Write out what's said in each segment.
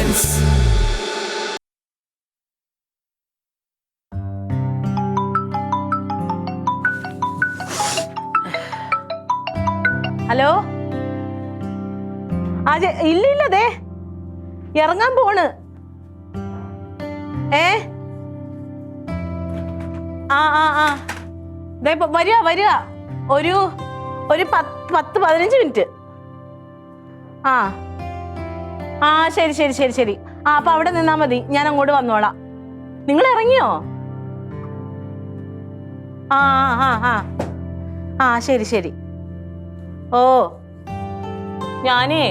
Hello ഇല്ല ദേ ഇറങ്ങാൻ പോണ്. വരിക ഒരു 10-15 മിനിറ്റ്. ശരി. അപ്പൊ അവിടെ നിന്നാ മതി, ഞാൻ അങ്ങോട്ട് വന്നോളാം. നിങ്ങൾ ഇറങ്ങിയോ? ശരി. ഓ ഞാനേ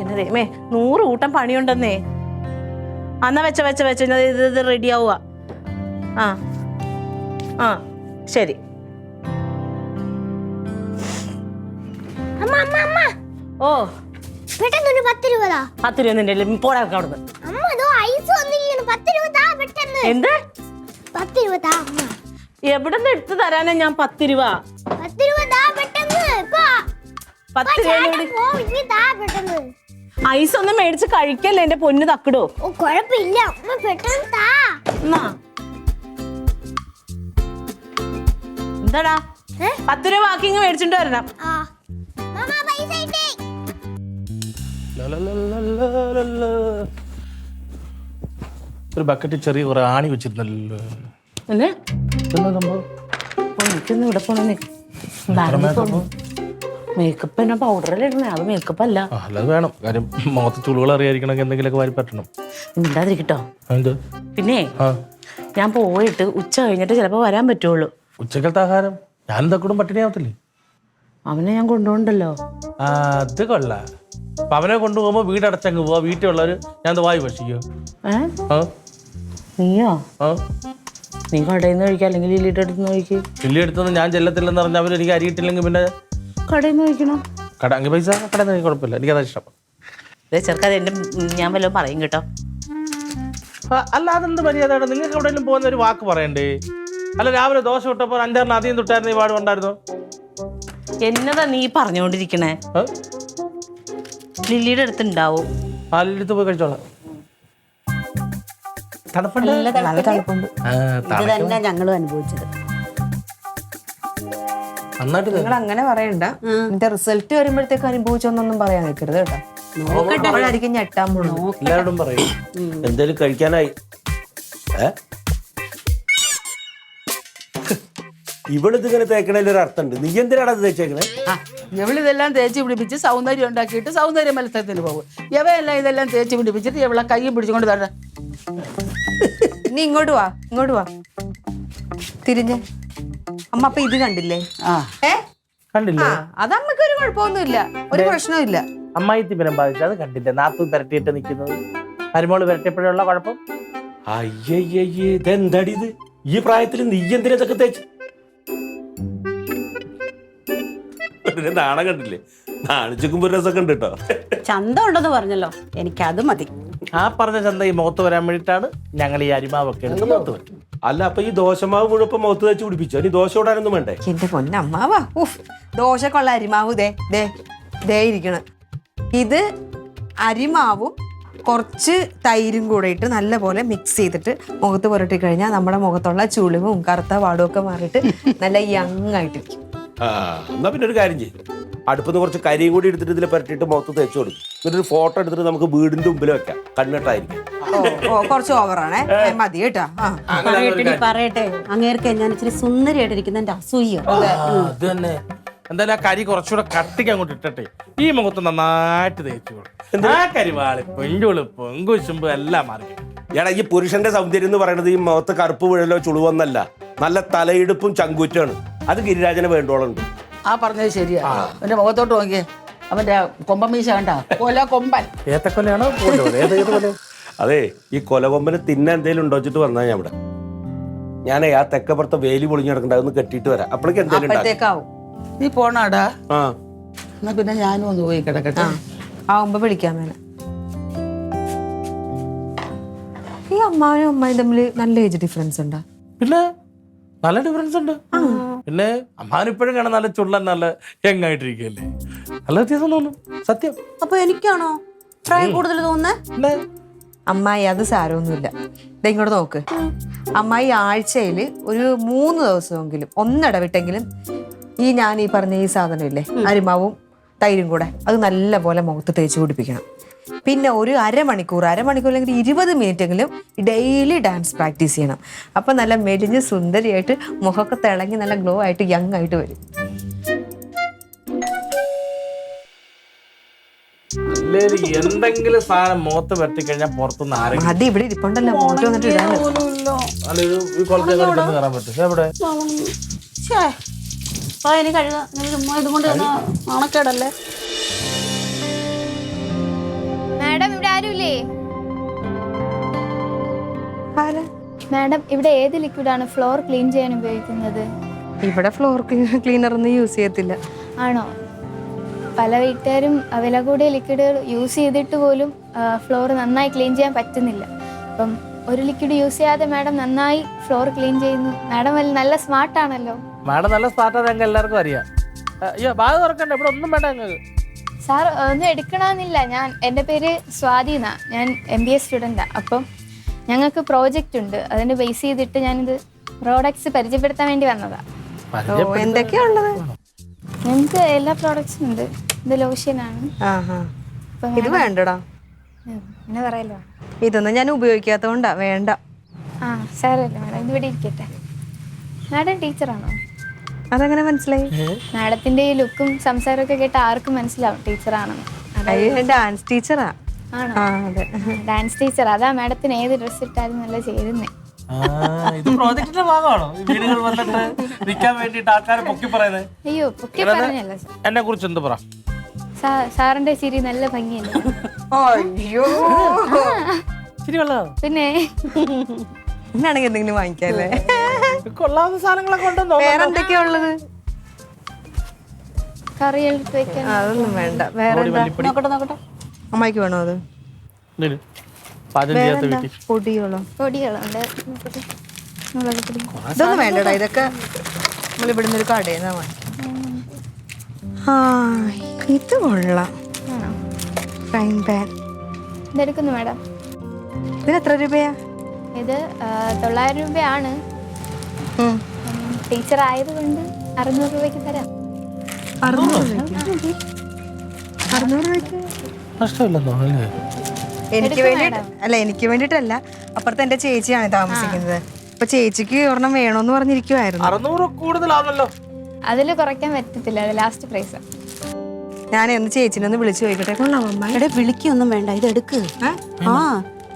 എന്നെ ദൈവമേ 100 കൂട്ടം പണിയുണ്ടെന്നേ. എന്നാ വെച്ച ഇത് റെഡി ആവുക. ശരി. ഓ 10 രൂപ 10 രൂപ നിന്റെ പോടാ അവിടുന്ന്. എന്ത് 10 രൂപ എവിടെ നിന്ന് എടുത്തു തരാനാ ഞാൻ 10 രൂപ? 10 രൂപ 10 രൂപ ഐസ് ഒന്നും മേടിച്ച് കഴിക്കല്ലേ എന്റെ പൊന്ന് തക്കിടോ. കുഴപ്പമില്ല, എന്താടാ 10 രൂപ ബാക്കി ഇങ്ങ് മേടിച്ചിട്ട് വരണം. ഒരു ബക്കറ്റ് ചെറിയ കുറെ ആണി വെച്ചിരുന്നല്ലോ. ഇവിടെ പോണേ മേക്കപ്പ് എന്നാ പൗഡറല്ലേ ഇടണേ? അത് മേക്കപ്പ് അല്ല. അത് വേണം, കാര്യം മുഖത്ത് ചുളുകൾ അറിയാതിരിക്കണമെങ്കിൽ എന്തെങ്കിലുമൊക്കെ വാരി പറ്റണം. മിണ്ടാതിരിക്കട്ടോ. പിന്നെ ഞാൻ പോയിട്ട് ഉച്ച കഴിഞ്ഞിട്ട് ചിലപ്പോ വരാൻ പറ്റുള്ളൂ. ഉച്ചക്കലത്തെ ആഹാരം ഞാൻ എന്തൊക്കെ പട്ടിണിയാവത്തില്ലേ? അവനെ ഞാൻ കൊണ്ടുപോകണ്ടല്ലോ. അത് കൊള്ളാം. അപ്പൊ അവനെ കൊണ്ടുപോകുമ്പോ വീടടച്ചങ്ങ് പോവാ. വീട്ടിലുള്ളവര് ഞാൻ വായു ഭക്ഷിക്കോ? നീയോ? നീ കടയിൽ നിന്ന് കഴിക്കാം, അല്ലെങ്കിൽ ലില്ലിയുടെ അടുത്ത് നിന്ന് കഴിക്കും. ലില്ലി എടുത്തൊന്നും ഞാൻ ചെല്ലത്തില്ലെന്ന് പറഞ്ഞാൽ അവർ എനിക്ക് അരി കിട്ടില്ലെങ്കിൽ പിന്നെ കടയിൽ നിന്ന് കഴിക്കണം. അങ്ങ് പൈസ കടയിൽ നിന്ന് കുഴപ്പമില്ല, എനിക്കതാ ഇഷ്ടം. ചെറുക്കാതെ എന്റെ ഞാൻ വല്ലതും പറയും കേട്ടോ. അല്ല അതെന്ത് മര്യാദ? നിങ്ങൾക്ക് എവിടെയെങ്കിലും പോകുന്ന ഒരു വാക്ക് പറയണ്ടേ? അല്ല രാവിലെ ദോശ ഇട്ടപ്പോൾ 5-6 അധികം തൊട്ടായിരുന്നു ഈ പാട് ഉണ്ടായിരുന്നു. എന്നതാ നീ പറഞ്ഞുകൊണ്ടിരിക്കണേ? ലില്ലിയുടെ അടുത്ത് ഉണ്ടാവും. ലില്ലി അടുത്ത് പോയി കഴിച്ചോളാം. നല്ല തണുപ്പുണ്ട്. ഇത് തന്നെ ഞങ്ങളും അനുഭവിച്ചത്. നിങ്ങൾ അങ്ങനെ പറയണ്ട. എന്റെ റിസൾട്ട് വരുമ്പോഴത്തേക്ക് അനുഭവിച്ചൊന്നും പറയാൻ നിൽക്കരുത് കേട്ടോ. നോക്കട്ടെ, ഞെട്ടാൻ പോണു. എല്ലാവരോടും പറയും എന്തേലും കഴിക്കാനായി. ഇവളിതിങ്ങനെ തേക്കണേൽ ഒരു അർത്ഥമുണ്ട്. നീ എന്തിനാണ് അത് തേച്ചേക്കണേ? ഇവളിതെല്ലാം തേച്ച് പിടിപ്പിച്ച് സൗന്ദര്യം ഉണ്ടാക്കിയിട്ട് സൗന്ദര്യ മത്സരത്തിന് പോകും. ഇവയെല്ലാം ഇതെല്ലാം തേച്ച് പിടിപ്പിച്ചിട്ട് ഇവളെ കൈ പിടിച്ചുകൊണ്ട് തരാം. നീ ഇങ്ങോട്ട് വാ തിരിഞ്ഞ്. അമ്മ അപ്പൊ ഇത് കണ്ടില്ലേ? കണ്ടില്ലേ? അത് അമ്മക്ക് ഒരു കുഴപ്പമൊന്നുമില്ല, ഒരു പ്രശ്നമില്ല. അമ്മായി തിമിരം ബാധിച്ചു, അത് കണ്ടില്ലേ? നാത്തു പെരട്ടിയിട്ട് നിൽക്കുന്നത്. മരുമോള് പെരട്ടിയപ്പോഴുള്ള കുഴപ്പം. അയ്യയ്യേ, ഇതെന്താടി ഇത്? ഈ പ്രായത്തിൽ നീ എന്തിനാ ഇതൊക്കെ തേച്ച്? നാണം കണ്ടില്ലേ? നാണിച്ചുക്കുമ്പോ രസമൊക്കെ ഉണ്ട് കേട്ടോ. ചന്തം ഉണ്ടെന്ന് പറഞ്ഞല്ലോ, എനിക്കത് മതി. ആ പറഞ്ഞ ചന്ത ഈ മുഖത്ത് വരാൻ വേണ്ടിയിട്ടാണ് ഞങ്ങൾ ഈ അരിമാവൊക്കെ എടുത്ത് മുഖത്ത് വരും. അല്ല അപ്പൊ ഈ ദോശമാവ് മുഴുവൻ മുഖത്ത് വെച്ച് പിടിപ്പിച്ചു. ഇനി ദോശ ഇടാനൊന്നും വേണ്ടേ? എന്റെ പൊന്നമ്മാവാ, ദോശക്കുള്ള അരിമാവ് ദേ ഇരിക്കണം. ഇത് അരിമാവും കുറച്ച് തൈരും കൂടെ ഇട്ട് നല്ലപോലെ മിക്സ് ചെയ്തിട്ട് മുഖത്ത് പുരട്ടി കഴിഞ്ഞാൽ നമ്മുടെ മുഖത്തുള്ള ചുളിവും കറുത്ത പാടും ഒക്കെ മാറിയിട്ട് നല്ല യങ് ആയിട്ടിരിക്കും. എന്നാ പിന്നെ ഒരു കാര്യം ചെയ്യും, അടുപ്പത്ത് കുറച്ച് കരിയും കൂടി എടുത്തിട്ട് ഇതിൽ പരട്ടിയിട്ട് മുഖത്ത് തേച്ച് കൊടുക്കും. എന്നിട്ടൊരു ഫോട്ടോ എടുത്തിട്ട് നമുക്ക് വീടിന്റെ മുമ്പിൽ വെക്കാം, കണ്ണിട്ടായിരിക്കും. കുറച്ച് ഓവറാണേ, മതി കേട്ടാ. പറയട്ടെ, അങ്ങേർക്ക് ഞാൻ ഇച്ചിരി സുന്ദരിയായിട്ടിരിക്കുന്ന എന്റെ അസൂയ. അത് തന്നെ. എന്തായാലും ആ കരി കുറച്ചുകൂടെ കട്ടിക്ക് അങ്ങോട്ട് ഇട്ടട്ടെ, ഈ മുഖത്ത് നന്നായിട്ട് തേച്ചു കൊടുക്കും. ആ കരിവാളി പൊഞ്ചുള് പൊങ്കുശുമ്പ് എല്ലാം മാറി. എടാ, ഈ പുരുഷന്റെ സൗന്ദര്യം എന്ന് പറയുന്നത് ഈ മുഖത്ത് കറുപ്പ് വീഴലോ ചുളിവൊന്നല്ല, നല്ല തലയിടുപ്പും ചങ്കൂറ്റാണ്. അത് ഗിരിരാജന് വേണ്ടോളുണ്ട്. ആ പറഞ്ഞത് ശരിയാ. അവന്റെ മുഖത്തോട്ട് നോക്കിയേ, അവന്റെ കൊമ്പമീശ കണ്ട കൊമ്പൻ. ഏത്തക്കൊലയാണോ? അതെ, ഈ കൊലകൊമ്പന് തിന്ന എന്തേലും ഉണ്ടോ വെച്ചിട്ട് വന്നാ ഞാൻ ഇവിടെ. ഞാനേ ആ തെക്കപ്പുറത്തെ വേലി പൊളിഞ്ഞു കിടക്കണ്ട, അതൊന്ന് കെട്ടിയിട്ട് വരാം. അപ്പോഴേക്ക് എന്തേലും നീ പോണാടാ. എന്നാ പിന്നെ ഞാനും ഒന്ന് പോയി കിടക്കട്ടെ. ആവുമ്പോ വിളിക്കാൻ വേണം. ഈ അമ്മാവനും അമ്മായി തമ്മിൽ നല്ല ഏജ് ഡിഫറൻസ് ഉണ്ടാ? പിന്നെ നല്ല ഡിഫറൻസ് ഉണ്ട്. പിന്നെ അമ്മാനിപ്പോഴും കാണാൻ നല്ല ചുള്ളൻ, നല്ല യങ് ആയിട്ടിരിക്കല്ലേ. നല്ല വ്യത്യാസം തോന്നും, സത്യം. അപ്പൊ എനിക്കാണോ പ്രായം കൂടുതൽ തോന്നുന്നേ? അമ്മായി അത് സാരമൊന്നുമില്ല. ദേ ഇങ്ങോട്ട് നോക്ക്. അമ്മായി ആഴ്ചയിൽ ഒരു 3 ദിവസമെങ്കിലും ഒന്നിടവിട്ടെങ്കിലും ഞാൻ ഈ പറഞ്ഞ ഈ സാധനം ഇല്ലേ, അരിമാവും തൈരും കൂടെ അത് നല്ല പോലെ മുഖത്ത് തേച്ച് പിടിപ്പിക്കണം. പിന്നെ ഒരു അരമണിക്കൂർ അല്ലെങ്കിൽ 20 മിനിറ്റെങ്കിലും ഡെയിലി ഡാൻസ് പ്രാക്ടീസ് ചെയ്യണം. അപ്പം നല്ല മെലിഞ്ഞ് സുന്ദരിയായിട്ട് മുഖമൊക്കെ തിളങ്ങി നല്ല ഗ്ലോ ആയിട്ട് യങ് ആയിട്ട് വരും. എന്തെങ്കിലും സാധനം മുഖത്ത് പറ്റിക്കഴിഞ്ഞാൽ പുറത്തുനിന്ന് ആരെങ്കിലും അത് ഇവിടെ ഇരിപ്പുണ്ടല്ലോ, മുഖത്ത് വന്നിട്ട് ഇടാനോ. കയറാൻ പറ്റും. എവിടെ ഇനി കഴുകാം. ചുമ്മാ ഇതുകൊണ്ട് നാണക്കേടല്ലേ. മാഡം ഇവിടെ ആരുമില്ലേ? ആരാ? മാഡം ഇവിടെ ഏത് ലിക്വിഡാണ് ഫ്ലോർ ക്ലീൻ ചെയ്യാൻ ഉപയോഗിക്കുന്നത്? ഇവിടെ ഫ്ലോർ ക്ലീനർ ഒന്നും യൂസ് ചെയ്യത്തില്ല. ആണോ? പല വീട്ടുകാരും വില കൂടിയ ലിക്വിഡുകൾ യൂസ് ചെയ്തിട്ട് പോലും ഫ്ലോർ നന്നായി ക്ലീൻ ചെയ്യാൻ പറ്റുന്നില്ല. അപ്പം ഒരു ലിക്വിഡ് യൂസ് ചെയ്യാതെ മാഡം നന്നായി ഫ്ലോർ ക്ലീൻ ചെയ്യുന്നു. മാഡം നല്ല സ്മാർട്ടാണല്ലോ. മാഡം നല്ല സ്മാർട്ടാണ്, ഞങ്ങൾക്ക് എല്ലാവർക്കും അറിയാം. അയ്യോ ബാഗ് തുറക്കണ്ട, ഇവിടെ ഒന്നും വേണ്ട ഞങ്ങൾക്ക്. സാർ ഒന്നും എടുക്കണമെന്നില്ല. എൻ്റെ പേര് സ്വാതി എന്നാ. ഞാൻ MBA സ്റ്റുഡൻറ്റാണ്. അപ്പം ഞങ്ങൾക്ക് പ്രോജക്റ്റ് ഉണ്ട്. അതിന് ബേസ് ചെയ്തിട്ട് ഞാനിത് പ്രോഡക്ട്സ് പരിചയപ്പെടുത്താൻ വേണ്ടി വന്നതാ. എന്തൊക്കെയാ ഉള്ളത്? ഞങ്ങൾക്ക് എല്ലാ പ്രോഡക്ട്സും ഉണ്ട്. ഇത് ലോഷനാണ്. ഇത് വേണ്ടടാ, പിന്നെ പറയല്ലോ. ഇതൊന്നും ഞാൻ ഉപയോഗിക്കാത്തതുകൊണ്ടാ വേണ്ട. ആ സാരമല്ല മാഡം, ഇത് ഇവിടെ ഇരിക്കട്ടെ. മാഡം ടീച്ചറാണോ? അതെങ്ങനെ മനസ്സിലായി? മാഡത്തിന്റെ ഈ ലുക്കും സംസാരമൊക്കെ കേട്ട് ആർക്കും മനസ്സിലാവും ടീച്ചറാണെന്ന്. Dance teacher. ആണോ? അതെ, ഡാൻസ് ടീച്ചർ. അതാ മാഡത്തിന് ഏത് ഡ്രസ് ഇട്ടാലും നല്ല ചേരുന്നേ. ഇത് പ്രോജക്റ്റിന്റെ ഭാഗമാണോ? വീടുകൾ വന്നിട്ട് നിൽക്കാൻ വേണ്ടിട്ട് ആൾക്കാരെ പൊക്കി പറയുന്നത്? അയ്യോ പൊക്കി പറഞ്ഞല്ല സാർ. എന്നെ കുറിച്ച് എന്ത് പറ? സാറിന്റെ ചിരി നല്ല ഭംഗിയല്ലേ? അയ്യോ ശരി കൊള്ളാം. പിന്നെ എന്നാണെങ്കിൽ എന്തെങ്കിലും വാങ്ങിക്കാല്ലേ? കൊള്ളാവുന്ന സാധനങ്ങളൊക്കെ ഉണ്ടെന്നോ? വേറെ എന്തൊക്കെയാ ഉള്ളത്? കറി എടുത്ത് വെക്കാൻ. അതൊന്നും വേണ്ട. വേറെ നോക്കട്ടെ. അമ്മായിക്ക് വേണോ അത്? പൊടികളോ? പൊടികളുണ്ട്. മുളക് പൊടി. ഇതൊന്നും വേണ്ടടാ, ഇതൊക്കെ നമ്മൾ ഇവിടുന്ന് ഒരു കടയിൽ നിന്നാ വാങ്ങി. ഇത് കൊള്ളാം. ആണോ? Fry pan. ഇതെടുക്കുന്നു മാഡം. ഇതിന് എത്ര രൂപയാ? ഇത് 900 രൂപയാണ്. ടീച്ചർ ആയതുകൊണ്ട് 600 രൂപയ്ക്ക് തരാം. 600 രൂപയ്ക്ക് നഷ്ടമില്ലെന്നോ? എനിക്ക് വേണ്ടിട്ടല്ല, അപ്പുറത്തെ എന്റെ ചേച്ചിയാണ് താമസിക്കുന്നത്. അപ്പൊ ചേച്ചിക്ക് ഒരെണ്ണം വേണോന്ന് പറഞ്ഞിരിക്കുവായിരുന്നു. 600 കൂടുതലാണല്ലോ. അതിൽ കുറയ്ക്കാൻ പറ്റത്തില്ല. അത് ലാസ്റ്റ് പ്രൈസാ. ഞാൻ ഒന്ന് ചേച്ചിനെ ഒന്ന് വിളിച്ചു ചോദിക്കട്ടെ. ഇവിടെ വിളിക്കൊന്നും വേണ്ട, ഇത് എടുക്ക്.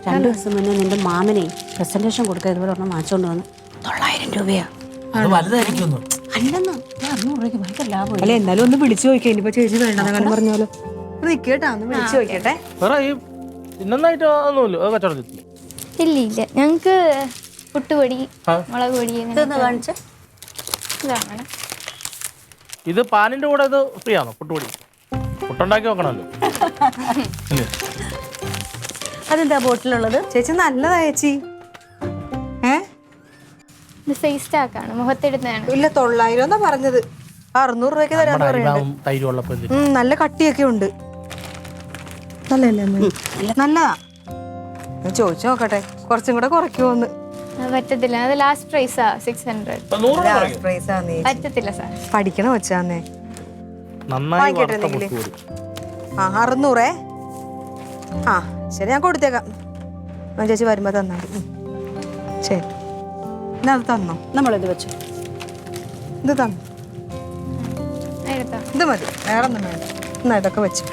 2 ദിവസം മുന്നേ നിന്റെ മാമനെ പ്രസന്റേഷൻ കൊടുക്കാൻ ഇതുപോലെ ഒരെണ്ണം വാങ്ങിച്ചോണ്ട് വന്നു. 900 രൂപയാ. അത് വലുതായിരിക്കുന്നു. അല്ലെന്ന് 600 രൂപയ്ക്ക് ഭയങ്കര ലാഭം. അല്ല എന്നാലും ഒന്ന് വിളിച്ചു ചോദിക്കാം. ഇനിയിപ്പോ ചേച്ചി വേണ്ടെന്നങ്ങനെ പറഞ്ഞാലോ? നിക്കേട്ടാ, ഒന്ന് വിളിച്ചു ചോദിക്കട്ടെ. ഇന്നൊന്നായിട്ട് ഒന്നുമില്ല കച്ചവടത്തിൽ. ഇല്ല ഞങ്ങക്ക് പുട്ടുപൊടി, മുളക് പൊടി കാണിച്ച ഇതാണ്. ഇത് പാനിന്റെ കൂടെ ഇത് ഫ്രീ ആണോ? പുട്ടുപൊടി പുട്ടുണ്ടാക്കി നോക്കണമല്ലോ. അതെന്താ ബോട്ടിലുള്ളത്? ചേച്ചി നല്ലതാ ചേച്ചി. ഇത് ഫേസ് പാക്കാണ്, മുഖത്തിടുന്നതാണ്. ഇല്ല 900 എന്നാ പറഞ്ഞത്. 600 രൂപയ്ക്ക് തരാന്ന് പറയുന്നത്. തൈര് ഉള്ളപ്പോ നല്ല കട്ടിയൊക്കെ ഉണ്ട്. നല്ലതല്ലേ? നല്ലതാ. ചോദിച്ചു നോക്കട്ടെ, കുറച്ചും കൂടെ കുറയ്ക്കുമോന്ന്. പറ്റത്തില്ല, അത് ലാസ്റ്റ് പ്രൈസാ. 600. പറ്റത്തില്ല സാർ. പഠിക്കണ വെച്ചാന്നേ. നന്നായി 600. ആ ശരി, ഞാൻ കൊടുത്തേക്കാം. ചേച്ചി വരുമ്പോ തന്നാ മതി. ശരി, എന്നാ അത് തന്നോ? നമ്മളിത് വെച്ചു. ഇത് തന്നു. ഇത് മതി, വേറെ ഒന്നും വേണ്ട. എന്നാ ഇതൊക്കെ വെച്ചു.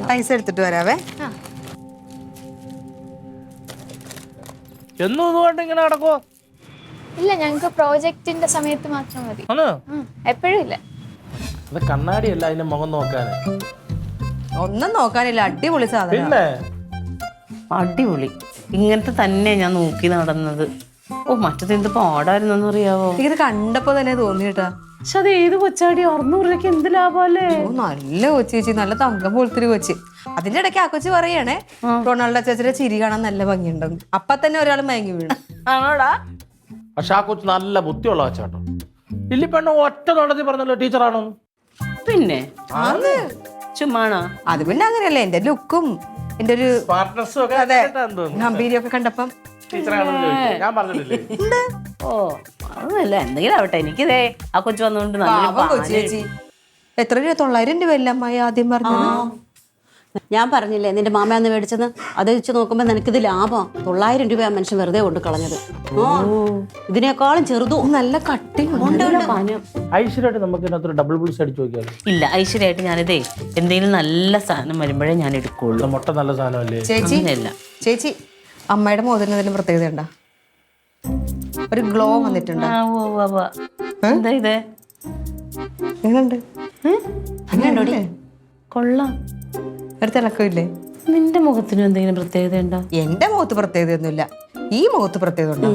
പൈസ എടുത്തിട്ട് വരാവേ. എന്നും ഇതുകൊണ്ട് ഇങ്ങനെ നടക്കുവോ? ഇല്ല, ഞങ്ങൾക്ക് പ്രോജക്റ്റിന്റെ സമയത്ത് മാത്രം മതി. എപ്പോഴും ഇല്ല. അത് കണ്ണാടിയല്ല, അതിന്റെ മുഖം നോക്കാന്. ഒന്നും നോക്കാനില്ല, അടിപൊളി സാധനം. പിന്നെ അടിപൊളി. ഇങ്ങനത്തെ തന്നെ ഞാൻ നോക്കി നടന്നത്. ഓ മറ്റത് എന്ത് പാടായിരുന്നെന്ന് അറിയാവോ? ഇത് കണ്ടപ്പോ തന്നെ തോന്നിട്ടാ. പക്ഷെ അത് ഏത് കൊച്ചാടി? 600 രൂപയ്ക്ക് എന്ത് ലാഭല്ലേ? നല്ല കൊച്ചി ചേച്ചി, നല്ല തങ്കം പോലത്തെ കൊച്ചി. അതിന്റെ ഇടയ്ക്ക് ആ കൊച്ചി പറയണേ റൊണാൾഡോ ചേച്ചിയുടെ ചിരി കാണാൻ നല്ല ഭംഗിയുണ്ടെന്ന്. അപ്പൊ തന്നെ ഒരാൾ മയങ്ങി വീണു. ആണോടാ? പക്ഷെ ആ കൊച്ചു നല്ല ബുദ്ധിയുള്ള കൊച്ചാട്ടോ. ഇല്ലി പെണ്ണ ഒറ്റ നോട്ടത്തിൽ പറഞ്ഞല്ലോ ടീച്ചറാണോ? പിന്നെ ചുമ്മാണോ? അത് പിന്നെ അങ്ങനെയല്ലേ എന്റെ ലുക്കും എന്റെ ഒരു പാർട്ട്നർസും ഒക്കെ അതെ കേട്ടാന്ന് തോന്നുന്നു. ഗംഭീര്യമൊക്കെ കണ്ടപ്പം ടീച്ചറാണെന്ന് ചോദിച്ചു. ഞാൻ പറഞ്ഞിട്ടില്ലേ? ഓ അതല്ല, എന്തെങ്കിലും ആവട്ടെ. എനിക്കിതേ ആ കൊച്ചു വന്നുകൊണ്ട് നല്ലൊരു പാവം കൊച്ചു ചേച്ചി. എത്ര രൂപ? 900 രൂപയല്ലേ അമ്മായി ആദ്യം പറഞ്ഞത്? ഞാൻ പറഞ്ഞില്ലേ നിന്റെ മാമ അന്ന് മേടിച്ചെന്ന്, അത് വെച്ച് നോക്കുമ്പോ നിനക്കിത് ലാഭം. 900 രൂപ ആ മനുഷ്യൻ വെറുതെ കൊണ്ട് കളഞ്ഞത്. ഇതിനേക്കാളും ചെറുതും നല്ല കട്ടി ഐശ്വര്യമായിട്ട് നമുക്ക് ഇതിനകത്തൊരു ഡബിൾ ബുൾസ് അടിച്ചു നോക്കിയാലോ? ഇല്ല, ഐശ്വര്യമായിട്ട് ഞാനിതേ എന്തെങ്കിലും നല്ല സാധനം വരുമ്പോഴേ ഞാൻ എടുക്കുള്ളൂ. മുട്ട നല്ല സാധനമല്ലേ? ചേച്ചി അങ്ങനെയല്ല. ചേച്ചി അമ്മയുടെ മോതിരത്തിന് എന്തെങ്കിലും പ്രത്യേകത ഉണ്ടോ? ഒരു ഗ്ലോ വന്നിട്ടുണ്ട്. ആ, ഉവ്വ് ഉവ്വ് ഉവ്വ്. എന്താ ഇത്? എങ്ങനെയുണ്ട്? അങ്ങനെയുണ്ടോടി? കൊള്ളാം. ഒരു തിളക്കമില്ലേ? നിന്റെ മുഖത്തിനും എന്തെങ്കിലും പ്രത്യേകത ഉണ്ടോ? എന്റെ മുഖത്ത് പ്രത്യേകതയൊന്നുമില്ല, ഈ മുഖത്ത് പ്രത്യേകത ഉണ്ടോ?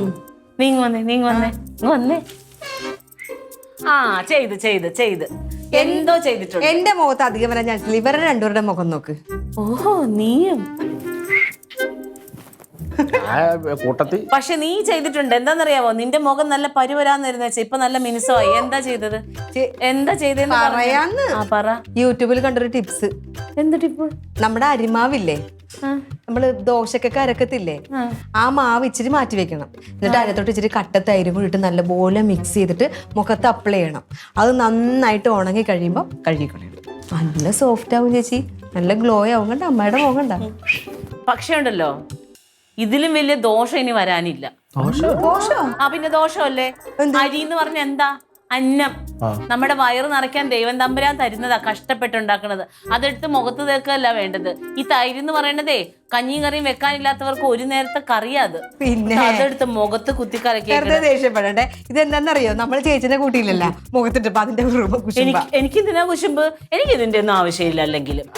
നീങ്ങ വന്നേ, നീങ്ങ വന്നേ, ഇങ്ങ് വന്നേ. ആ ചെയ്ത് എന്തോ ചെയ്തിട്ടുണ്ട്. എന്റെ മുഖത്ത് അധികം വരാൻ ചാൻസ് ഇല്ല. ഇവരുടെ രണ്ടുപേരുടെ മുഖം നോക്ക്. ഓഹോ, നീയും. കൂട്ടത്തിൽ പക്ഷെ നീ ചെയ്തിട്ടുണ്ട്. എന്താന്നറിയാവോ, നിന്റെ മുഖം നല്ല പരുവരാന്നിരുന്ന വെച്ചാ ഇപ്പൊ നല്ല മിനുസമായി. എന്താ ചെയ്തത്? എന്താ ചെയ്തെന്ന് പറയാന്ന് ആ പറ. യൂട്യൂബിൽ കണ്ടൊരു ടിപ്സ്. എന്ത് ടിപ്പ്? നമ്മുടെ അരിമാവില്ലേ, നമ്മള് ദോശക്കൊക്കെ അരക്കത്തില്ലേ, ആ മാവ് ഇച്ചിരി മാറ്റി വെക്കണം. എന്നിട്ട് അതിനകത്തോട്ട് ഇച്ചിരി കട്ട തൈരും കൂടി ഇട്ട് നല്ലപോലെ മിക്സ് ചെയ്തിട്ട് മുഖത്ത് അപ്ലൈ ചെയ്യണം. അത് നന്നായിട്ട് ഉണങ്ങി കഴിയുമ്പോൾ കഴുകിക്കളയണം. നല്ല സോഫ്റ്റ് ആവും ചേച്ചി, നല്ല ഗ്ലോ ആവും. കണ്ട അമ്മയുടെ മുഖം കണ്ട. പക്ഷെ ഉണ്ടല്ലോ, ഇതിലും വലിയ ദോഷം ഇനി വരാനില്ല. ആ പിന്നെ ദോഷമല്ലേ? അരി എന്ന് പറഞ്ഞ എന്താ? അന്നം. നമ്മുടെ വയറ് നിറയ്ക്കാൻ ദൈവം തമ്പുരാൻ തരുന്നതാ, കഷ്ടപ്പെട്ടുണ്ടാക്കണത്. അതെടുത്ത് മുഖത്ത് തേക്കല്ല വേണ്ടത്. ഈ തൈര് എന്ന് പറയണതേ കഞ്ഞിയും കറിയും വെക്കാനില്ലാത്തവർക്ക് ഒരു നേരത്തെ കറിയാത്. പിന്നെ അതെടുത്ത് മുഖത്ത് കുത്തി കലക്കി. വെറുതെ ദേഷ്യപ്പെടണ്ടേ. ഇതെന്താന്നറിയോ, നമ്മൾ ചേച്ചിനെ കൂട്ടിയില്ലല്ല മുഖത്തിട്ടപ്പോ അതിന്റെ എനിക്ക് ഇതിനാ കുശുമ്പ്. എനിക്ക് ഇതിന്റെ ഒന്നും ആവശ്യമില്ല. അല്ലെങ്കിലും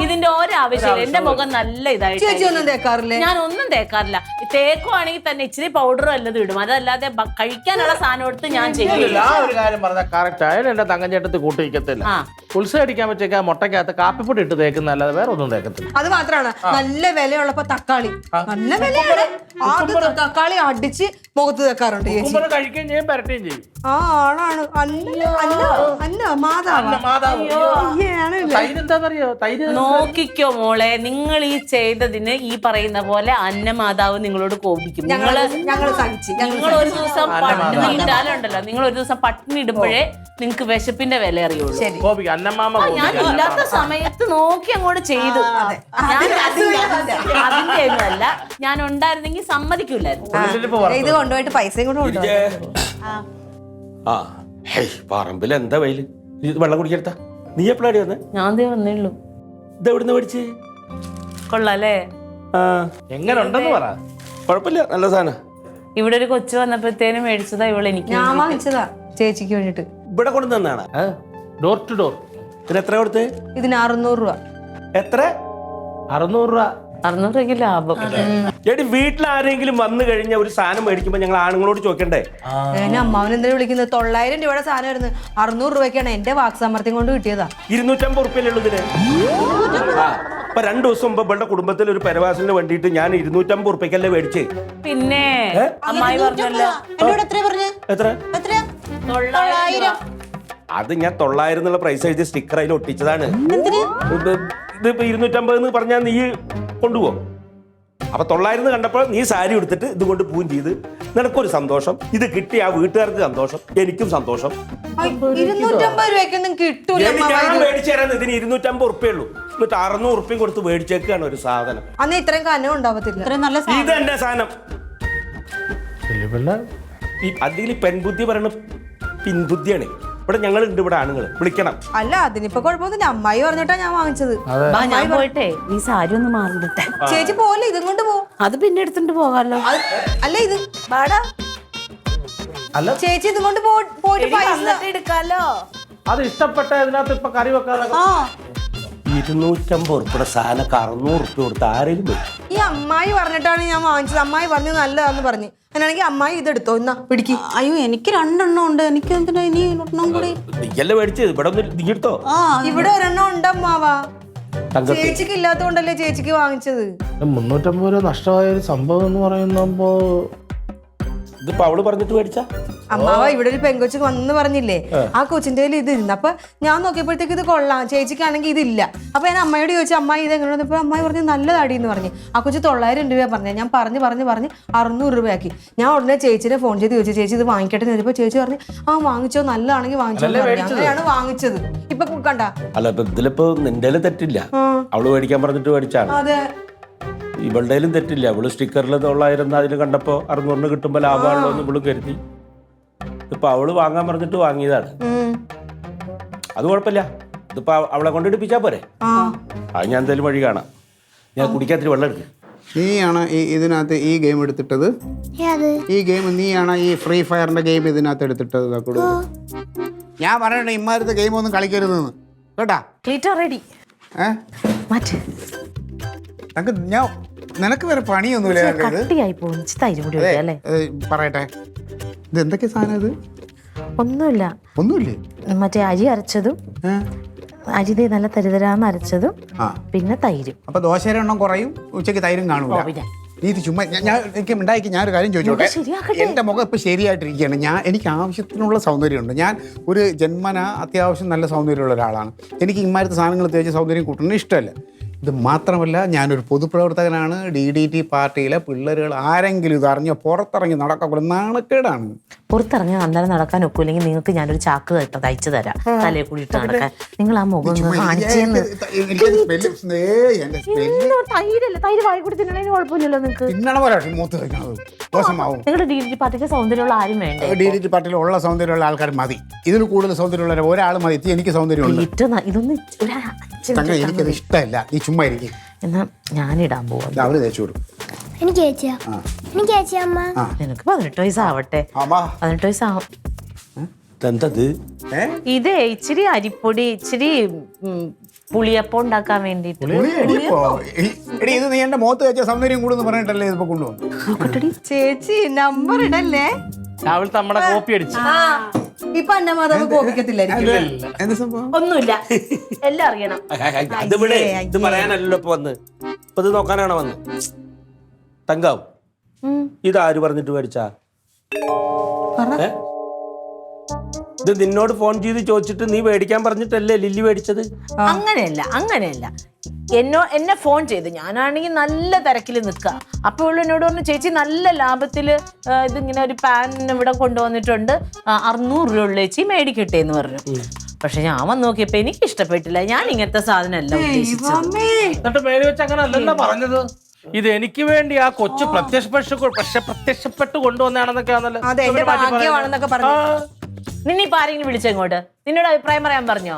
ഇതിന്റെ ഒരാവശ്യമില്ല. എന്റെ മുഖം നല്ല ഇതായിട്ട്. ചേച്ചി ഒന്നും തേക്കാറില്ലേ? ഞാൻ ഒന്നും തേക്കാറില്ല. തേക്കുവാണെങ്കിൽ തന്നെ ഇച്ചിരി പൗഡറും അല്ലതും ഇടും. അതല്ലാതെ കഴിക്കാനുള്ള സാധനം എടുത്ത് ഞാൻ ചെയ്യില്ല. ആ ഒരു കാര്യം പറഞ്ഞാൽ കറക്റ്റ് ആയാലും എന്റെ തങ്കഞ്ചേട്ടത്ത് കൂട്ടിരിക്കത്തില്ല. ഉത്സവം അടിക്കാൻ പറ്റിയ മുട്ടക്കകത്ത് കാപ്പിപ്പൊടി ഇട്ട് തേക്കുന്ന അല്ലാതെ വേറെ ഒന്നും തേക്കത്തില്ല. അത് മാത്രമാണ്, നല്ല വിലയുള്ളപ്പോ തക്കാളി നല്ല വിലയാണ്. അത് തക്കാളി അടിച്ച് മുഖത്ത് തേക്കാറുണ്ട് ചേച്ചി. കഴിക്കുകയും ചെയ്യും, പരട്ടുകയും ചെയ്യും. ആ ആളാണ്. അല്ല മാതാവ്. എന്താന്നറിയോ തൈര്? നോക്കിക്കോ മോളെ, നിങ്ങൾ ഈ ചെയ്തതിന് ഈ പറയുന്ന പോലെ അന്നമാതാവ് നിങ്ങളോട് കോപിക്കും. ഞങ്ങള് നിങ്ങൾ ഒരു ദിവസം പട്ടിണി ഇട്ടാലുണ്ടല്ലോ, നിങ്ങൾ ഒരു ദിവസം പട്ടിണി ഇടുമ്പോഴേ നിങ്ങൾക്ക് വിശപ്പിന്റെ വില അറിയുള്ളൂ. കോപിക്കും. അന്നമാമ ഞാൻ ഇല്ലാത്ത സമയത്ത് നോക്കി അങ്ങോട്ട് ചെയ്തു. ഞാൻ അതിന്റെ ഒന്നുമല്ല, ഞാൻ ഉണ്ടായിരുന്നെങ്കിൽ സമ്മതിക്കൂലായിരുന്നു. ഇത് കൊണ്ടുപോയിട്ട് പൈസയും കൊണ്ട് കൊണ്ടുപോയി. ആ പറമ്പിൽ എന്താ വെയില്. വെള്ളം കുടിക്കെടുത്താ. നീ എപ്പോഴാടി വന്നേ? ഞാൻ വന്നേള്ളൂ. ഇത് എവിടുന്ന് മേടിച്ച്? കൊള്ളാല്ലേ? എങ്ങനെ ഉണ്ടെന്ന് പറ. കുഴപ്പമില്ല, നല്ല സാധനം. ഇവിടെ ഒരു കൊച്ചു വന്നപ്പോഴത്തേനും മേടിച്ചതാ ഇവള്. എനിക്ക് ഞാൻ വാങ്ങിച്ചതാ ചേച്ചിക്ക് വേണ്ടിട്ട്. ഇവിടെ കൊണ്ടു തന്നാണ്. Door to door. ഇതിന് എത്ര കൊടുത്ത്? ഇതിന് 600 രൂപ. എത്ര? 600 രൂപ. 600 രൂപയ്ക്ക് ലാഭം. ചേട്ടി, വീട്ടിൽ ആരെങ്കിലും വന്നു കഴിഞ്ഞാൽ ഒരു സാധനം മേടിക്കുമ്പോ ഞങ്ങൾ ആണുങ്ങളോട് ചോദിക്കണ്ടേ? അമ്മാവൻ എന്തിനാ വിളിക്കുന്നത്? 900 രൂപയുടെ സാധനം ആയിരുന്നു. 600 രൂപയ്ക്കാണ് എന്റെ വാക്സാമർത്ഥ്യം കൊണ്ട് കിട്ടിയതാ. 250 ഉറുപ്പ്യല്ലേ ഉള്ളൂ ഇതിന്. ഇപ്പൊ 2 ദിവസം മുമ്പ് ഇവളുടെ കുടുംബത്തിൽ ഒരു പരവാസിന് വേണ്ടിയിട്ട് ഞാൻ 250 ഉറുപ്പ്യക്കല്ലേ മേടിച്ചേ. പിന്നെ അമ്മായി പറഞ്ഞല്ലോ. എന്നോട് എത്ര പറഞ്ഞു? എത്ര? 900. അത് ഞാൻ 900 എന്നുള്ള പ്രൈസ് എഴുതി സ്റ്റിക്കർ അതിൽ ഒട്ടിച്ചതാണ്. ഇതിപ്പോ 250 എന്ന് പറഞ്ഞാൽ നീ കൊണ്ടുപോകും. അപ്പൊ 900 കണ്ടപ്പോൾ നീ സാരി എടുത്തിട്ട് ഇതുകൊണ്ട് പൂജ ചെയ്ത് നിനക്കൊരു സന്തോഷം, ഇത് കിട്ടി ആ വീട്ടുകാർക്ക് സന്തോഷം, എനിക്കും സന്തോഷം. 250 രൂപയ്ക്കൊന്നും കിട്ടൂല. ഞാൻ മേടിച്ചു തരാൻ ഇതിന് 250 ഉറുപ്പ്യേ ഉള്ളൂ. എന്നിട്ട് 600 ഉറുപ്പ്യം കൊടുത്ത് മേടിച്ചേക്കാണ് ഒരു സാധനം. അന്ന് ഇത്രയും കനം ഉണ്ടാവത്തില്ല. ഇത്രയും നല്ല ഇത് എന്റെ സാധനം. അതിൽ പെൺബുദ്ധി പറയണ പിൻബുദ്ധിയാണ്. ഇവിടെ ഞങ്ങളുണ്ട്, ഇവിടെ ആണുങ്ങൾ വിളിക്കണം. അല്ല അതിനിപ്പോ കുഴപ്പമൊന്നുമില്ല. അമ്മായി പറഞ്ഞിട്ടാ ഞാൻ വാങ്ങിച്ചത്. ഞാൻ പോയിട്ടെ നീ സാരി ഒന്ന് മാറിട്ടെ. ചേച്ചി പോലെ ഇതും കൊണ്ട് പോ. അത് പിന്നെ എടുത്തിട്ട് പോകാമല്ലോ. അല്ല ഇത് ബാടാ. അല്ല ചേച്ചി ഇതും കൊണ്ട് പോയിട്ട് പൈസ എടുക്കാലോ. അത് ഇഷ്ടപ്പെട്ട ഇതിനകത്ത് ഇപ്പൊ കറി വെക്കാതെ 250 ഉറുപ്പിയുടെ സാധനം 600 ഉറുപ്പ്യ കൊടുത്ത് ആരെങ്കിലും വരും? ഈ അമ്മായി പറഞ്ഞിട്ടാണ് ഞാൻ വാങ്ങിച്ചത്. അമ്മായി പറഞ്ഞു നല്ലതാന്ന് പറഞ്ഞു. അങ്ങനെയാണെങ്കിൽ അമ്മായി ഇതെടുത്തോ, എന്നാ പിടിക്ക്. അയ്യോ എനിക്ക് 2 എണ്ണം ഉണ്ട്. എനിക്ക് എന്തിനാ ഇനി 1 എണ്ണം കൂടി? നീയല്ലേ മേടിച്ചത്, ഇവിടെ ഒന്ന് നീ എടുത്തോ. ഇവിടെ 1 എണ്ണം ഉണ്ടമ്മാവാ. ചേച്ചിക്ക് ഇല്ലാത്തോണ്ടല്ലേ ചേച്ചിക്ക് വാങ്ങിച്ചത്. 350 രൂപ നഷ്ടമായ ഒരു സംഭവം എന്ന് പറയുമ്പോ ഇതിപ്പോ അവള് പറഞ്ഞിട്ട് മേടിച്ചാ? അമ്മാവ ഇവിടെ ഒരു പെങ്കൊച്ച് വന്ന് പറഞ്ഞില്ലേ, ആ കൊച്ചിന്റെ കയ്യിൽ ഇത് ഇരുന്നു. അപ്പൊ ഞാൻ നോക്കിയപ്പോഴത്തേക്ക് ഇത് കൊള്ളാം, ചേച്ചിക്കാണെങ്കിൽ ഇതില്ല. അപ്പൊ ഞാൻ അമ്മയോട് ചോദിച്ചു, അമ്മായി ഇത് എങ്ങനെ വന്നപ്പോൾ അമ്മായി പറഞ്ഞു നല്ലതാടി എന്ന് പറഞ്ഞു. ആ കൊച്ചു 900 രൂപ പറഞ്ഞു. ഞാൻ പറഞ്ഞ് 600 രൂപയാക്കി. ഞാൻ ഉടനെ ചേച്ചിനെ ഫോൺ ചെയ്ത് ചോദിച്ചു, ചേച്ചി ഇത് വാങ്ങിക്കട്ടെ എന്ന് ചോദിച്ചപ്പോൾ ചേച്ചി പറഞ്ഞു ആ വാങ്ങിച്ചോ, നല്ലതാണെങ്കിൽ വാങ്ങിച്ചോ. അങ്ങനെയാണ് വാങ്ങിച്ചത്. ഇപ്പൊ കണ്ട. അല്ല ഇപ്പൊ ഇതിലിപ്പോ നിന്റെ തെറ്റില്ല, അവള് മേടിക്കാൻ പറഞ്ഞിട്ട് മേടിച്ചാണ്. അതെ, ഇവളുടെ തെറ്റില്ല. അവള് സ്റ്റിക്കറിൽ 900 അതിന് കണ്ടപ്പോ 600 കിട്ടുമ്പോ ലാഭമാണല്ലോ എന്ന് ഇവള് കരുതി. ഇപ്പൊ അവള് വാങ്ങാൻ പറഞ്ഞിട്ട് വാങ്ങിയതാണ്. അത് കുഴപ്പമില്ല. ഇതിപ്പോ അവളെ കൊണ്ട് എടുപ്പിച്ചാ പോരെ. അത് ഞാൻ എന്തായാലും വഴി കാണാം. ഞാൻ കുടിക്കാത്തിരി വെള്ളം എടുക്കും. നീയാണ് ഇതിനകത്ത് ഈ ഗെയിം എടുത്തിട്ടത്? ഈ ഗെയിം നീയാണ് ഈ ഫ്രീ ഫയറിന്റെ ഗെയിം ഇതിനകത്ത് എടുത്തിട്ടത്? ഞാൻ പറയണേ ഇമ്മാരത്തെ ഗെയിം ഒന്നും കളിക്കരുതെന്ന് കേട്ടാ. ക്ലീറ്റോ റെഡി. നിനക്ക് വേറെ പണിയൊന്നുമില്ല. കട്ടിയായി പോകും. തൈര് കൂടി അല്ലേ? പറയട്ടെ, ഇത് എന്തൊക്കെ സാധനം? ഇത് ഒന്നുമില്ലേ? മറ്റേ അരി അരച്ചതും, അരി നല്ല തരിതരാന്ന് അരച്ചതും, പിന്നെ തൈരും. അപ്പൊ ദോശയുടെ എണ്ണം കുറയും, ഉച്ചയ്ക്ക് തൈരും കാണൂല. നീ ഇത് ചുമ്മാ എനിക്ക് ഉണ്ടാക്കി ഞാനൊരു കാര്യം ചോദിച്ചോട്ടെ. എൻ്റെ മുഖം ഇപ്പം ശരിയായിട്ടിരിക്കുകയാണ്. എനിക്ക് ആവശ്യത്തിനുള്ള സൗന്ദര്യമുണ്ട്. ഞാൻ ഒരു ജന്മന അത്യാവശ്യം നല്ല സൗന്ദര്യമുള്ള ഒരാളാണ്. എനിക്ക് ഇമ്മാരത്തെ സാധനങ്ങൾ തേച്ച് സൗന്ദര്യം കൂട്ടുന്നത് ഇഷ്ടമല്ല. ഇത് മാത്രമല്ല, ഞാനൊരു പൊതുപ്രവർത്തകനാണ്. DDT പാർട്ടിയിലെ പിള്ളേരുകൾ ആരെങ്കിലും ഇത് അറിഞ്ഞോ പുറത്തിറങ്ങി നടക്കാൻ നാണക്കേടാണ്. പുറത്തിറങ്ങി അന്നേരം നടക്കാൻ ഒക്കില്ലെങ്കിൽ നിങ്ങൾക്ക് ഞാനൊരു ചാക്ക് തയ്ച്ചു തരാം, തലയെ കൂടി ഇട്ട് നടക്കാൻ. നിങ്ങൾ ആ മുഖം കാണിച്ചെന്ന്. തൈര് വായി കൂടി തിന്നണതിന് കുഴപ്പമില്ലല്ലോ നിങ്ങൾക്ക്. നിങ്ങളുടെ DDT പാർട്ടിക്ക് സൗന്ദര്യമുള്ള ആരും വേണ്ടേ? DDT പാർട്ടിയിൽ ഉള്ള സൗന്ദര്യമുള്ള ആൾക്കാർ മതി. ഇതിൽ കൂടുതൽ സൗന്ദര്യമുള്ള ഒരാൾ മതി. എനിക്ക് സൗന്ദര്യമുണ്ട്. ഇതൊന്നും എനിക്കത് ഇഷ്ടമല്ല. നീ ചുമ്മാ ഇരിക്കും. എന്നാ ഞാനിടാൻ പോവാ. അവര് തേച്ചു കൊടുക്കും. എനിക്ക് ചേച്ചിയാ അമ്മ. നിനക്ക് 18 വയസ്സാവട്ടെ. 18 വയസ്സാവും. ഇതേ ഇച്ചിരി അരിപ്പൊടി, ഇച്ചിരി പുളിയപ്പം ഉണ്ടാക്കാൻ വേണ്ടിട്ട്. ഇത് നീ എന്റെ മുഖത്ത് വെച്ച സൗന്ദര്യം കൂടുന്ന് പറഞ്ഞിട്ടല്ലേ ഇതിപ്പോ കൊണ്ടുപോകും. ചേച്ചി നമ്പർ ഇടല്ലേ? രാവിലെ നമ്മുടെ കോപ്പി അടിച്ചു. ഇപ്പൊ എന്നെ മാതാവ് കോപിക്കത്തില്ലായിരിക്കും. എന്ത് സംഭവം? ഒന്നുമില്ല, എല്ലാം അറിയണം. ഇത് പറയാനല്ലോ ഇപ്പൊ വന്ന്. ഇപ്പൊ ഇത് നോക്കാനാണോ വന്ന്? തങ്കാവും ഇതാര് പറഞ്ഞിട്ട് മേടിച്ചാ? ഇത് നിന്നോട് ഫോൺ ചെയ്ത് ചോദിച്ചിട്ട് നീ മേടിക്കാൻ പറഞ്ഞിട്ടല്ലേ ലില്ലി മേടിച്ചത്? അങ്ങനെയല്ല. എന്നെ ഫോൺ ചെയ്ത് ഞാനാണെങ്കിൽ നല്ല തിരക്കിൽ നിൽക്കുക. അപ്പോൾ എന്നോട് പറഞ്ഞു, ചേച്ചി നല്ല ലാഭത്തില് ഇതിങ്ങനെ ഒരു പാൻ ഇവിടെ കൊണ്ടുവന്നിട്ടുണ്ട്, 600 രൂപ ചേച്ചി മേടിക്കട്ടെ എന്ന് പറഞ്ഞു. പക്ഷെ ഞാൻ വന്ന് നോക്കിയപ്പോ എനിക്ക് ഇഷ്ടപ്പെട്ടില്ല. ഞാൻ ഇങ്ങനത്തെ സാധനം അല്ല ഉദ്ദേശിച്ചത്. എന്നിട്ട് മേടി വെച്ച് അങ്ങനെ അല്ലല്ലോ പറഞ്ഞത്. ഇത് എനിക്ക് വേണ്ടി ആ കൊച്ചു പ്രത്യക്ഷപ്പെട്ട് കൊണ്ടുവന്നാണെന്നൊക്കെ. നിന്നിപ്പോ ആരെങ്കിലും വിളിച്ചെങ്ങോട്ട്? നിന്നോട് അഭിപ്രായം പറയാൻ പറഞ്ഞോ?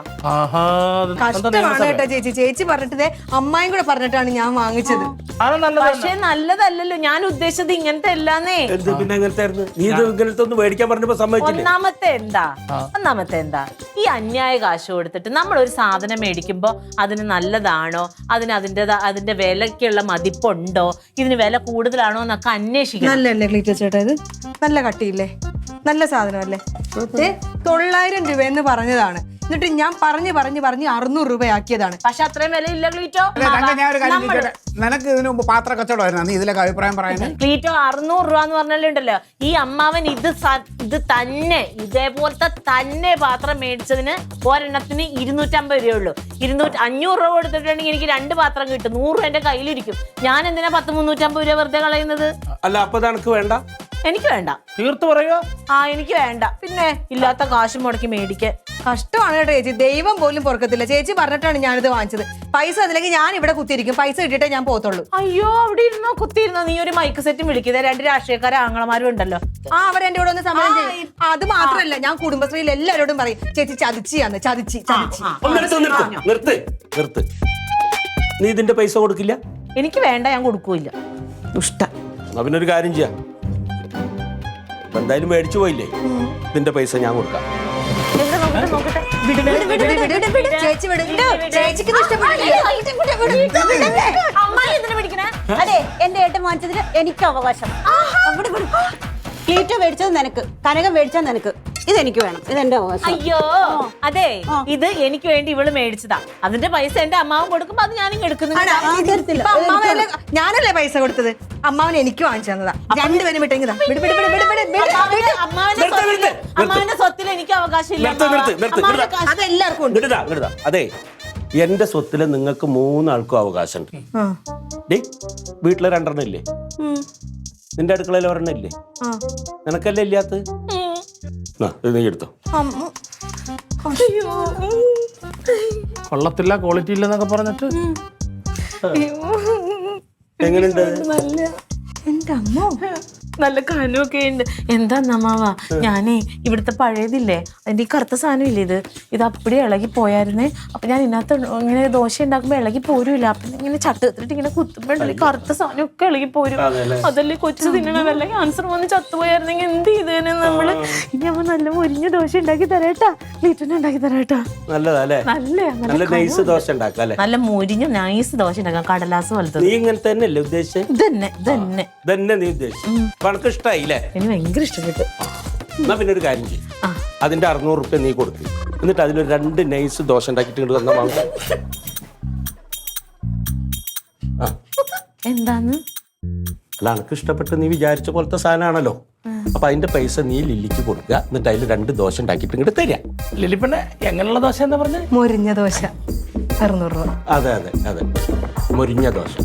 കഷ്ടമാണ് കേട്ടോ ചേച്ചി. ചേച്ചി പറഞ്ഞിട്ടേ അമ്മായും കൂടെ പറഞ്ഞിട്ടാണ് ഞാൻ വാങ്ങിച്ചത്. പക്ഷെ നല്ലതല്ലല്ലോ. ഞാൻ ഉദ്ദേശിച്ചത് ഇങ്ങനത്തെ അല്ലാന്നേ. ഒന്നാമത്തെ എന്താ ഈ അന്യായ കാശ് കൊടുത്തിട്ട് നമ്മൾ ഒരു സാധനം മേടിക്കുമ്പോ അതിന് നല്ലതാണോ, അതിന്റെ വിലക്കുള്ള മതിപ്പുണ്ടോ, ഇതിന് വില കൂടുതലാണോ എന്നൊക്കെ അന്വേഷിക്കണം. നല്ലല്ലേ ക്ലീറ്റോ ചേട്ടാ? ഇത് നല്ല കട്ടിയില്ലേ, നല്ല സാധനമല്ലേ? 900 രൂപ എന്ന് പറഞ്ഞതാണ്. എന്നിട്ട് ഞാൻ പറഞ്ഞ് 600 രൂപയാക്കിയതാണ്. പക്ഷെ അത്രയും വില ഇല്ല ക്ലീറ്റോ. നിനക്ക് ഇതിനു മുമ്പ് പാത്ര കച്ചവടമായിരുന്നു. നീ ഇതിലൊക്കെ അഭിപ്രായം പറയാൻ ക്ലീറ്റോ 600 രൂപ എന്ന് പറഞ്ഞാലുണ്ടല്ലോ, ഈ അമ്മാവൻ ഇത് തന്നെ ഇതേപോലത്തെ തന്നെ പാത്രം മേടിച്ചതിന് ഒരെണ്ണത്തിന് 250 രൂപയുള്ളൂ. 500 രൂപ കൊടുത്തിട്ടുണ്ടെങ്കിൽ എനിക്ക് 2 പാത്രം കിട്ടും. 100 രൂപ എന്റെ കയ്യിലിരിക്കും. ഞാൻ എന്തിനാ 350 രൂപ വെറുതെ കളയുന്നത്? അല്ല അപ്പൊ നിനക്ക് വേണ്ട? എനിക്ക് വേണ്ട. തീർത്ത് പറയോ? എനിക്ക് വേണ്ട. പിന്നെ ഇല്ലാത്ത കാശ് മുടക്കി മേടിക്കാൻ കഷ്ടമാണ് കേട്ടോ ചേച്ചി. ദൈവം പോലും പൊറുക്കത്തില്ല. ചേച്ചി പറഞ്ഞിട്ടാണ് ഞാനിത് വാങ്ങിച്ചത്. പൈസ അതിലേക്ക് ഞാൻ ഇവിടെ കുത്തിയിരിക്കും. പൈസ കിട്ടിയിട്ടേ ഞാൻ പോകത്തുള്ളൂ. അയ്യോ, അവിടെ ഇരുന്നോ കുത്തിയിരുന്നോ? നീ ഒരു മൈക്ക് സെറ്റും വിളിക്കുന്നത്. 2 രാഷ്ട്രീയക്കാരെ ആങ്ങളമാരും ഉണ്ടല്ലോ. അവരെന്റെ കൂടെ ഒന്ന് സമരം ചെയ്യും. അത് മാത്രമല്ല, ഞാൻ കുടുംബശ്രീയിൽ എല്ലാവരോടും പറയും, ചേച്ചി ചതിച്ചിയാന്ന്. ചതിച്ചി. നിർത്ത്. നീ ഇതിന്റെ പൈസ കൊടുക്കില്ല? എനിക്ക് വേണ്ട, ഞാൻ കൊടുക്കൂല. അവനൊരു കാര്യം ചെയ്യാം. എന്തായാലും മേടിച്ചു പോയില്ലേ, ഇതിന്റെ പൈസ ഞാൻ കൊടുക്കാം. ചേച്ചി ചേച്ചിക്ക് അതെ, എന്റെ ഏട്ടൻ വാങ്ങിച്ചതിന് എനിക്ക് അവകാശം. ക്ലീറ്റോ മേടിച്ചത് നിനക്ക്, കനകം മേടിച്ചത് നിനക്ക്. ഇതെനിക്ക് വേണം, ഇതെന്റെ അവകാശം. അയ്യോ അതെ, ഇത് എനിക്ക് വേണ്ടി ഇവള് മേടിച്ചതാ. അതിന്റെ പൈസ എന്റെ അമ്മാവൻ കൊടുക്കുമ്പോ അത് ഞാനും എടുക്കുന്നു. ഇപ്പൊ അമ്മാവനല്ലേ ഞാനല്ലേ പൈസ കൊടുത്തത്? അമ്മാവൻ എനിക്ക് വാങ്ങിച്ചു തന്നതാ. രണ്ടുപേരും വിട്ടെങ്കിൽ അമ്മാവന്റെ സ്വത്തിൽ എനിക്ക് അവകാശം ഇല്ല. അതെല്ലാവർക്കും ഉണ്ട്. അതെ, എന്റെ സ്വത്തില് നിങ്ങൾക്ക് 3 ആൾക്കും അവകാശമുണ്ട്. ഡേ, വീട്ടിലെ 2 ഇല്ലേ? നിന്റെ അടുക്കളയിൽ 1 ഇല്ലേ? നിനക്കല്ലേ ഇല്ലാത്ത? നീ എടുത്തോ. കൊള്ളത്തില്ല, ക്വാളിറ്റി ഇല്ലെന്നൊക്കെ പറഞ്ഞിട്ട് എങ്ങനെയുണ്ട്? എന്റെ അമ്മ നല്ല കനമൊക്കെ ഉണ്ട്. എന്താ അമ്മാവാ, ഞാനേ ഇവിടുത്തെ പഴയതില്ലേ, അതിന്റെ ഈ കറുത്ത സാധനം ഇല്ലേ, ഇത് അപ്പടി ഇളകി പോയായിരുന്നേ. അപ്പൊ ഞാൻ ഇതിനകത്ത് ഇങ്ങനെ ദോശ ഉണ്ടാക്കുമ്പോ ഇളകി പോരൂല. അപ്പൊ ഇങ്ങനെ ചട്ടിട്ട് ഇങ്ങനെ കുത്തുമ്പോഴല്ലേ കറുത്ത സാധനം ഒക്കെ ഇളകി പോരും. അതല്ലേ കൊച്ചു തിന്നണ. വല്ല ക്യാൻസർ വന്ന് ചത്തുപോയായിരുന്നെങ്കിൽ എന്ത് ചെയ്തേനെ നമ്മള്. ഇനി അമ്മ നല്ല മുരിഞ്ഞ ദോശ ഉണ്ടാക്കി തരാട്ടാ, ലീറ്ററിന് ഉണ്ടാക്കി തരാട്ടാ. നല്ലതല്ലേ? നല്ല നൈസ് ദോശ ഉണ്ടാക്കാം. നല്ല മുരിഞ്ഞ നൈസ് ദോശ ഉണ്ടാക്കാം, കടലാസ് പോലത്തെ. നീ ഇങ്ങനെ തന്നെയല്ലേ ഉദ്ദേശിച്ചത്? ഇതന്നെ നീ ഉദ്ദേശിച്ചു. കണക്ക് ഇഷ്ടായില്ലേ? എനിക്ക് ഭയങ്കര ഇഷ്ടപ്പെട്ടു. എന്നാ പിന്നെ ഒരു കാര്യം ചെയ്യും, അതിന്റെ 600 റുപ്യ നീ കൊടുത്തു, എന്നിട്ട് അതിലൊരു 2 നൈസ് ദോശ ഉണ്ടാക്കിട്ട് ഇങ്ങോട്ട് തന്നാ വാങ്ങും. എന്താന്ന്? അല്ല, എനിക്ക് ഇഷ്ടപ്പെട്ട് നീ വിചാരിച്ച പോലത്തെ സാധനമാണല്ലോ. അപ്പൊ അതിന്റെ പൈസ നീ ലില്ലിക്ക് കൊടുക്കുക, എന്നിട്ട് അതിൽ 2 ദോശ ഉണ്ടാക്കിയിട്ട് ഇങ്ങോട്ട് തരാ. ലിലിപ്പന്നെ എങ്ങനെയുള്ള ദോശ എന്താ പറഞ്ഞത്? മൊരിഞ്ഞ ദോശ 600 രൂപ. അതെ, മുരിഞ്ഞ ദോശ.